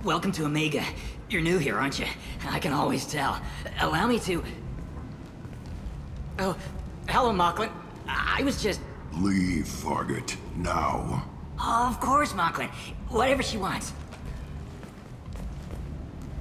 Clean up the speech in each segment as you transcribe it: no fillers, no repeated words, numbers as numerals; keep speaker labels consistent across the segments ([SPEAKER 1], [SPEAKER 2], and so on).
[SPEAKER 1] Welcome to Omega. You're new here, aren't you? I can always tell. Allow me to... Oh, hello, Mocklin. I was just...
[SPEAKER 2] Leave, Fargate. Now.
[SPEAKER 1] Oh, of course, Mocklin. Whatever she wants.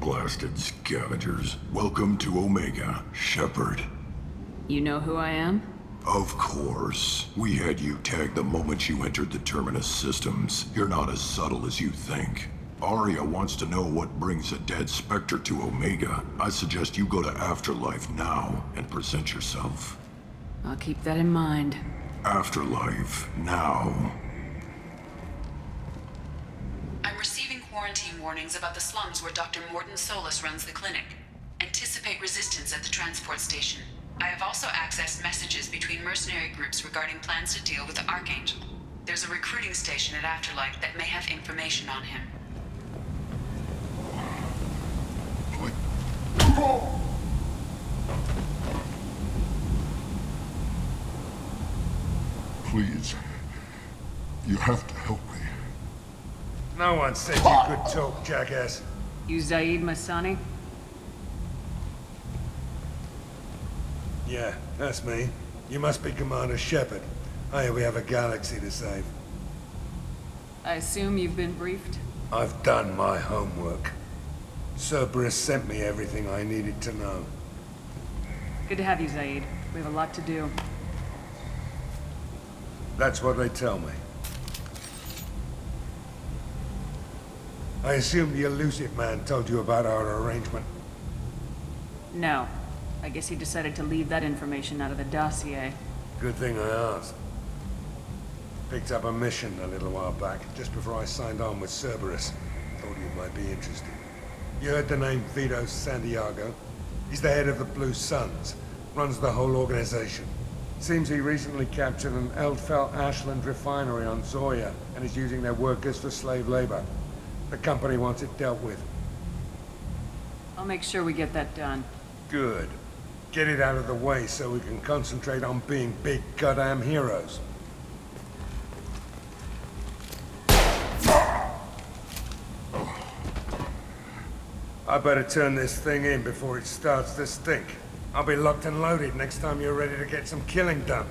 [SPEAKER 2] Blasted scavengers. Welcome to Omega, Shepard.
[SPEAKER 3] You know who I am?
[SPEAKER 2] Of course. We had you tagged the moment you entered the Terminus systems. You're not as subtle as you think. Aria wants to know what brings a dead Spectre to Omega. I suggest you go to Afterlife now and present yourself.
[SPEAKER 3] I'll keep that in mind.
[SPEAKER 2] Afterlife, now.
[SPEAKER 4] I'm receiving quarantine warnings about the slums where Dr. Morton Solus runs the clinic. Anticipate resistance at the transport station. I have also accessed messages between mercenary groups regarding plans to deal with the Archangel. There's a recruiting station at Afterlife that may have information on him.
[SPEAKER 2] Please. You have to help me.
[SPEAKER 5] No one said you could talk, jackass.
[SPEAKER 3] You Zaid Masani?
[SPEAKER 5] Yeah, that's me. You must be Commander Shepard. Hey, we have a galaxy to save.
[SPEAKER 3] I assume you've been briefed?
[SPEAKER 5] I've done my homework. Cerberus sent me everything I needed to know.
[SPEAKER 3] Good to have you, Zaid. We have a lot to do.
[SPEAKER 5] That's what they tell me. I assume the elusive man told you about our arrangement.
[SPEAKER 3] No. I guess he decided to leave that information out of the dossier.
[SPEAKER 5] Good thing I asked. Picked up a mission a little while back, just before I signed on with Cerberus. Thought you might be interested. You heard the name Vito Santiago? He's the head of the Blue Suns. Runs the whole organization. Seems he recently captured an Eldfell Ashland refinery on Zoya and is using their workers for slave labor. The company wants it dealt with.
[SPEAKER 3] I'll make sure we get that done.
[SPEAKER 5] Good. Get it out of the way so we can concentrate on being big goddamn heroes. I better turn this thing in before it starts to stink. I'll be locked and loaded next time you're ready to get some killing done.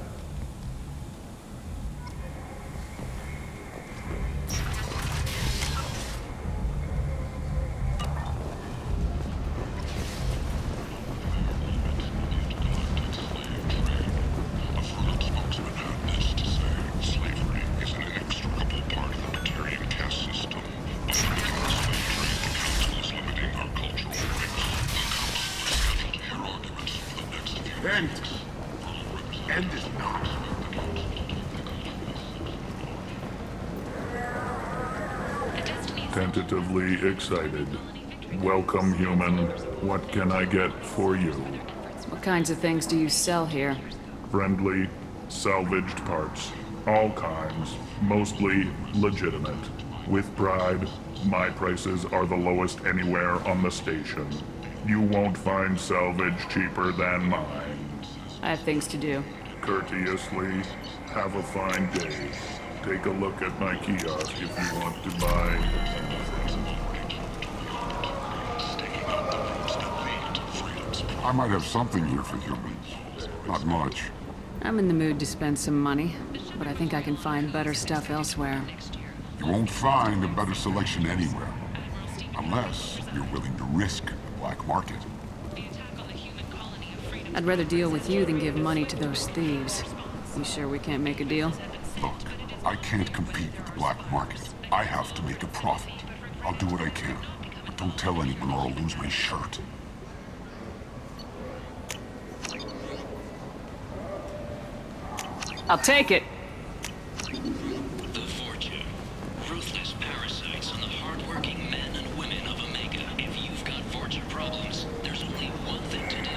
[SPEAKER 2] End is not.
[SPEAKER 6] Tentatively excited. Welcome, human. What can I get for you?
[SPEAKER 3] What kinds of things do you sell here?
[SPEAKER 6] Friendly, salvaged parts. All kinds. Mostly legitimate. With pride, my prices are the lowest anywhere on the station. You won't find salvage cheaper than mine.
[SPEAKER 3] I have things to do.
[SPEAKER 6] Courteously, have a fine day. Take a look at my kiosk if you want to buy.
[SPEAKER 2] I might have something here for humans. Not much.
[SPEAKER 3] I'm in the mood to spend some money, but I think I can find better stuff elsewhere.
[SPEAKER 2] You won't find a better selection anywhere. Unless you're willing to risk the black market.
[SPEAKER 3] I'd rather deal with you than give money to those thieves. You sure we can't make a deal?
[SPEAKER 7] Look, I can't compete with the black market. I have to make a profit. I'll do what I can, but don't tell anyone or I'll lose my shirt.
[SPEAKER 3] I'll take it.
[SPEAKER 8] The Fortune. Ruthless parasites on the hardworking men and women of Omega. If you've got Fortune problems, there's only one thing to do.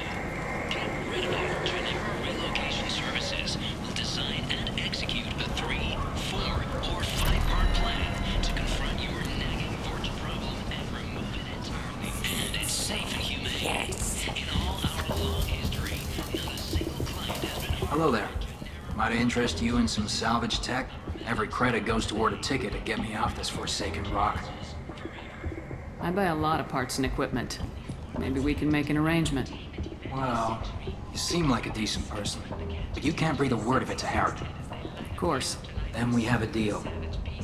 [SPEAKER 8] Get rid of our Genera Relocation Services. We'll design and execute a 3, 4, or 5-part plan to confront your nagging Fortune problem and remove it entirely. And it's safe and humane. In all our long history, not a single client has been harmed.
[SPEAKER 9] Hello there. Might I interest you in some salvage tech? Every credit goes toward a ticket to get me off this forsaken rock.
[SPEAKER 3] I buy a lot of parts and equipment. Maybe we can make an arrangement.
[SPEAKER 9] Well, you seem like a decent person, but you can't breathe a word of it to Harrod.
[SPEAKER 3] Of course.
[SPEAKER 9] Then we have a deal.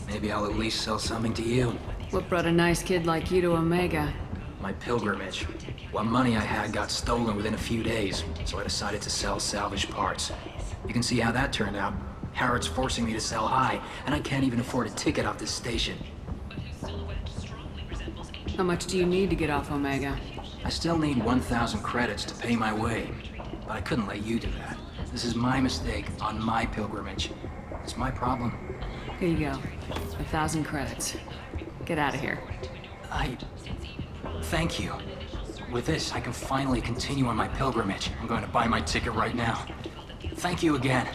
[SPEAKER 9] Maybe I'll at least sell something to you.
[SPEAKER 3] What brought a nice kid like you to Omega?
[SPEAKER 9] My pilgrimage. What money I had got stolen within a few days, so I decided to sell salvaged parts. You can see how that turned out. Harrod's forcing me to sell high, and I can't even afford a ticket off this station.
[SPEAKER 3] How much do you need to get off Omega?
[SPEAKER 9] I still need 1,000 credits to pay my way, but I couldn't let you do that. This is my mistake on my pilgrimage. It's my problem.
[SPEAKER 3] Here you go. 1,000 credits. Get out of here.
[SPEAKER 9] Thank you. With this, I can finally continue on my pilgrimage. I'm going to buy my ticket right now. Thank you again.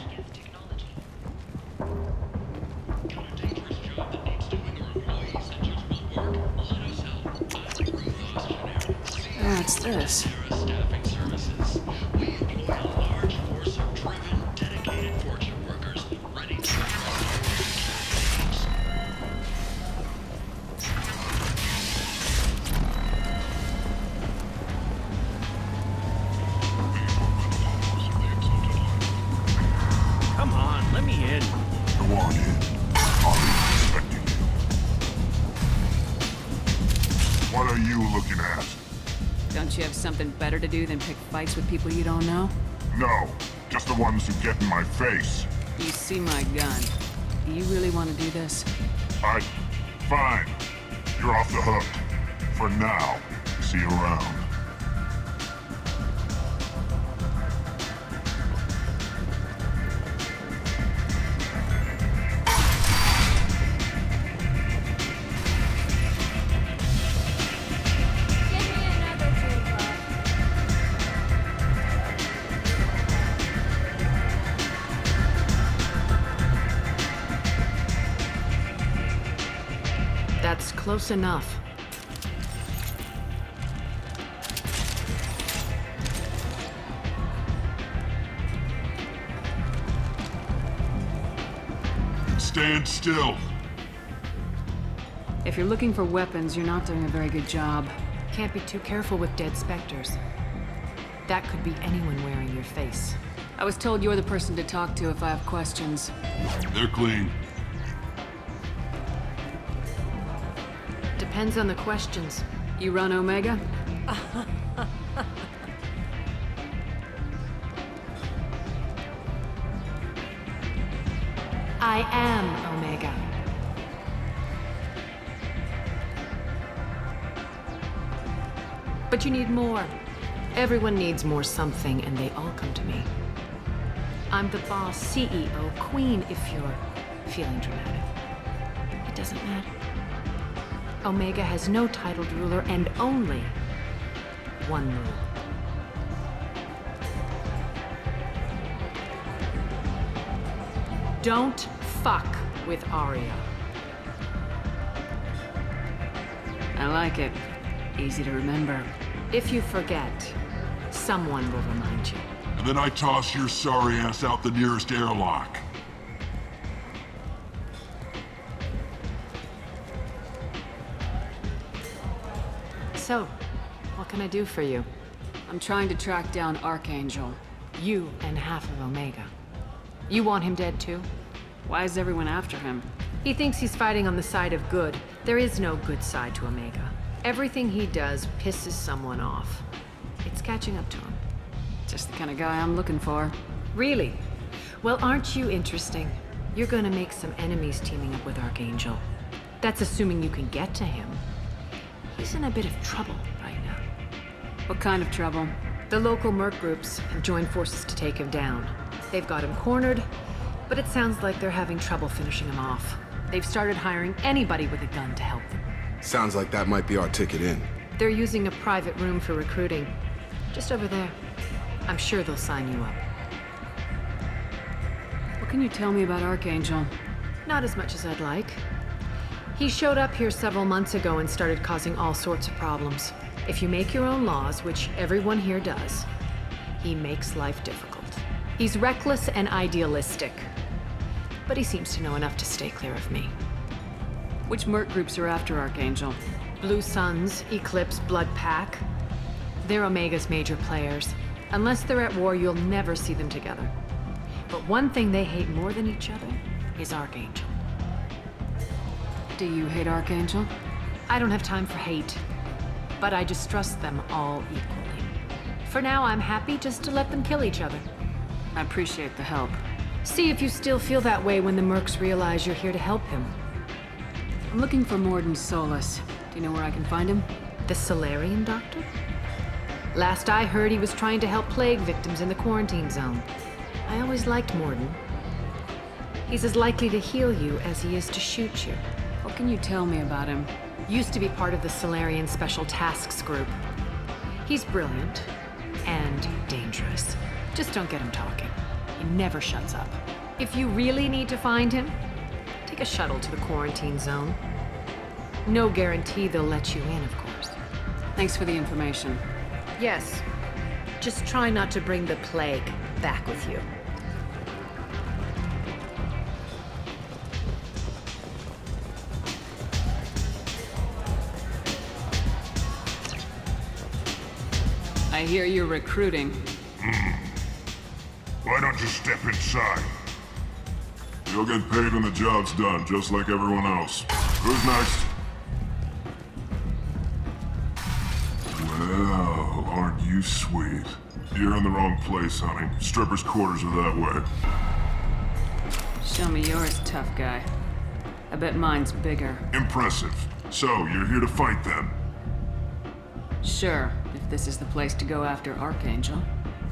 [SPEAKER 3] What's this?
[SPEAKER 8] Staffing services. We employ a large force of driven, dedicated Fortune workers ready to
[SPEAKER 10] Come on, let me in.
[SPEAKER 7] Go on in. I'm expecting you. What are you looking at?
[SPEAKER 3] Don't you have something better to do than pick fights with people you don't know?
[SPEAKER 7] No, just the ones who get in my face.
[SPEAKER 3] You see my gun. Do you really want to do this?
[SPEAKER 7] Fine. You're off the hook. For now. See you around.
[SPEAKER 11] That's close enough.
[SPEAKER 7] Stand still.
[SPEAKER 3] If you're looking for weapons, you're not doing a very good job.
[SPEAKER 11] Can't be too careful with dead specters. That could be anyone wearing your face.
[SPEAKER 3] I was told you're the person to talk to if I have questions.
[SPEAKER 7] They're clean.
[SPEAKER 11] Depends on the questions.
[SPEAKER 3] You run Omega?
[SPEAKER 11] I am Omega. But you need more. Everyone needs more something, and they all come to me. I'm the boss, CEO, queen, if you're feeling dramatic. It doesn't matter. Omega has no titled ruler and only one rule. Don't fuck with Aria.
[SPEAKER 3] I like it. Easy to remember.
[SPEAKER 11] If you forget, someone will remind you.
[SPEAKER 7] And then I toss your sorry ass out the nearest airlock.
[SPEAKER 11] So, what can I do for you?
[SPEAKER 3] I'm trying to track down Archangel.
[SPEAKER 11] You and half of Omega. You want him dead too?
[SPEAKER 3] Why is everyone after him?
[SPEAKER 11] He thinks he's fighting on the side of good. There is no good side to Omega. Everything he does pisses someone off. It's catching up to him.
[SPEAKER 3] Just the kind of guy I'm looking for.
[SPEAKER 11] Really? Well, aren't you interesting? You're gonna make some enemies teaming up with Archangel. That's assuming you can get to him. He's in a bit of trouble right now.
[SPEAKER 3] What kind of trouble?
[SPEAKER 11] The local merc groups have joined forces to take him down. They've got him cornered, but it sounds like they're having trouble finishing him off. They've started hiring anybody with a gun to help them.
[SPEAKER 12] Sounds like that might be our ticket in.
[SPEAKER 11] They're using a private room for recruiting. Just over there. I'm sure they'll sign you up.
[SPEAKER 3] What can you tell me about Archangel?
[SPEAKER 11] Not as much as I'd like. He showed up here several months ago and started causing all sorts of problems. If you make your own laws, which everyone here does, he makes life difficult. He's reckless and idealistic. But he seems to know enough to stay clear of me.
[SPEAKER 3] Which merc groups are after Archangel?
[SPEAKER 11] Blue Suns, Eclipse, Blood Pack. They're Omega's major players. Unless they're at war, you'll never see them together. But one thing they hate more than each other is Archangel.
[SPEAKER 3] Do you hate Archangel?
[SPEAKER 11] I don't have time for hate, but I distrust them all equally. For now, I'm happy just to let them kill each other.
[SPEAKER 3] I appreciate the help.
[SPEAKER 11] See if you still feel that way when the mercs realize you're here to help him.
[SPEAKER 3] I'm looking for Morden Solus. Do you know where I can find him?
[SPEAKER 11] The Salarian doctor? Last I heard, he was trying to help plague victims in the quarantine zone. I always liked Morden. He's as likely to heal you as he is to shoot you.
[SPEAKER 3] What can you tell me about him?
[SPEAKER 11] Used to be part of the Salarian Special Tasks Group. He's brilliant and dangerous. Just don't get him talking. He never shuts up. If you really need to find him, take a shuttle to the quarantine zone. No guarantee they'll let you in, of course.
[SPEAKER 3] Thanks for the information.
[SPEAKER 11] Yes. Just try not to bring the plague back with you.
[SPEAKER 3] I hear you're recruiting.
[SPEAKER 7] Why don't you step inside?
[SPEAKER 6] You'll get paid when the job's done, just like everyone else. Who's next? Well, aren't you sweet? You're in the wrong place, honey. Strippers' quarters are that way.
[SPEAKER 3] Show me yours, tough guy. I bet mine's bigger.
[SPEAKER 6] Impressive. So, you're here to fight them?
[SPEAKER 3] Sure, if this is the place to go after Archangel.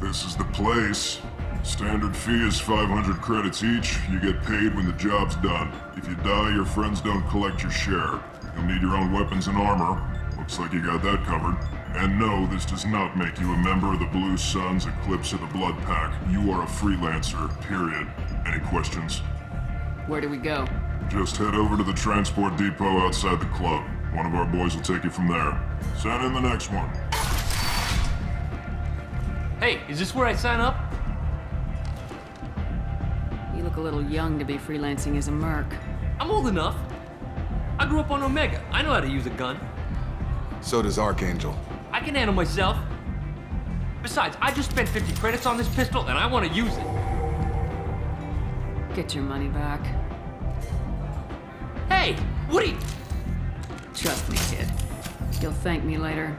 [SPEAKER 6] This is the place. Standard fee is 500 credits each. You get paid when the job's done. If you die, your friends don't collect your share. You'll need your own weapons and armor. Looks like you got that covered. And no, this does not make you a member of the Blue Suns, Eclipse, or the Blood Pack. You are a freelancer, period. Any questions?
[SPEAKER 3] Where do we go?
[SPEAKER 6] Just head over to the transport depot outside the club. One of our boys will take you from there. Send in the next one.
[SPEAKER 10] Hey, is this where I sign up?
[SPEAKER 3] You look a little young to be freelancing as a merc.
[SPEAKER 10] I'm old enough. I grew up on Omega. I know how to use a gun.
[SPEAKER 12] So does Archangel.
[SPEAKER 10] I can handle myself. Besides, I just spent 50 credits on this pistol and I want to use it.
[SPEAKER 3] Get your money back.
[SPEAKER 10] Hey, Woody!
[SPEAKER 3] Trust me, kid. You'll thank me later.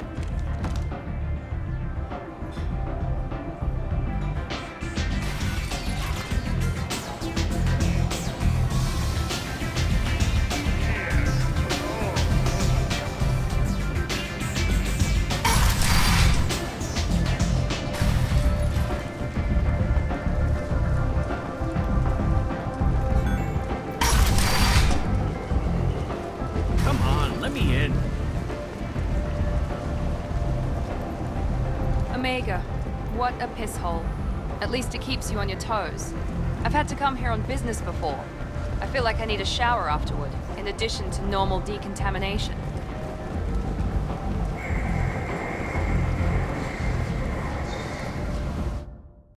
[SPEAKER 10] Come on, let me in.
[SPEAKER 13] Omega, what a piss hole. At least it keeps you on your toes. I've had to come here on business before. I feel like I need a shower afterward, in addition to normal decontamination.